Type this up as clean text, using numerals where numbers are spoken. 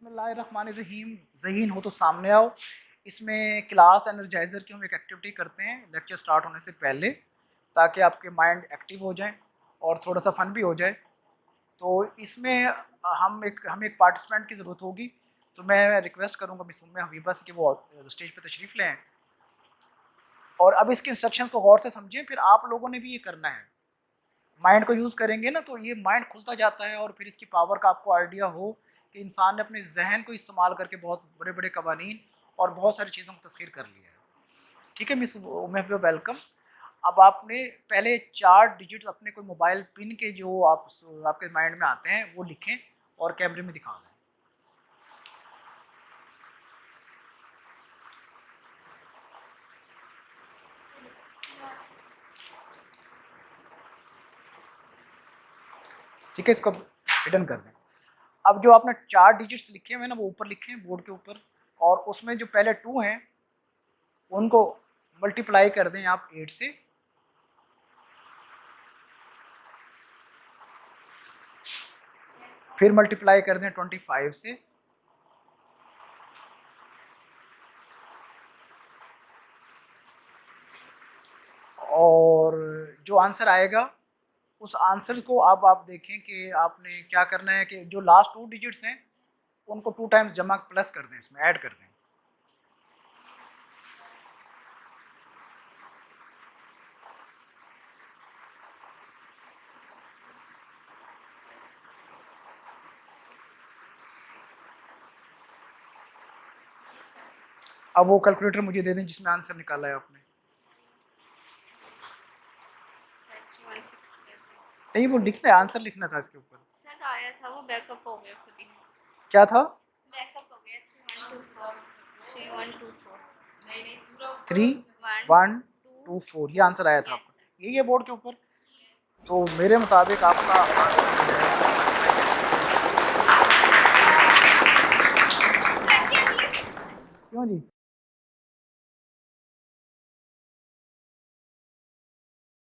बिस्मिल्लाहिर्रहमानिर्रहीम। ज़हीन हो तो सामने आओ। इसमें क्लास एनर्जाइज़र की हम एक एक्टिविटी करते हैं लेक्चर स्टार्ट होने से पहले, ताकि आपके माइंड एक्टिव हो जाए और थोड़ा सा फ़न भी हो जाए। तो इसमें हमें एक पार्टिसिपेंट की ज़रूरत होगी। तो मैं रिक्वेस्ट करूँगा मिस उम्मे हबीबा से कि वो स्टेज पे तशरीफ़ लें। और अब इसके इंस्ट्रक्शंस को गौर से समझें, फिर आप लोगों ने भी ये करना है। माइंड को यूज़ करेंगे ना तो ये माइंड खुलता जाता है, और फिर इसकी पावर का आपको आइडिया हो कि इंसान ने अपने जहन को इस्तेमाल करके बहुत बड़े बड़े कवानीन और बहुत सारी चीज़ों को तस्खीर कर लिया है। ठीक है मिस उम्मे, वेलकम। अब आपने पहले 4 डिजिट्स अपने कोई मोबाइल पिन के जो आपके माइंड में आते हैं वो लिखें और कैमरे में दिखा दें। ठीक है, इसको हिडन कर दें। अब जो आपने 4 डिजिट्स लिखे हुए ना वो ऊपर लिखें बोर्ड के ऊपर, और उसमें जो पहले 2 हैं उनको मल्टीप्लाई कर दें आप 8 से। फिर मल्टीप्लाई कर दें 25 से। और जो आंसर आएगा उस आंसर को अब आप देखें कि आपने क्या करना है कि जो लास्ट 2 डिजिट्स हैं उनको 2 टाइम्स जमा प्लस कर दें, इसमें ऐड कर दें। अब वो कैलकुलेटर मुझे दे दें जिसमें आंसर निकाला है आपने। नहीं, वो लिखना है, आंसर लिखना था इसके ऊपर। सर आया था, वो बैकअप हो गया खुद ही। क्या था? बैकअप हो गया 3124 3124, ये आंसर आया था आपका, यही है बोर्ड के ऊपर। तो मेरे मुताबिक आपका आंसर जो है, क्यों जी?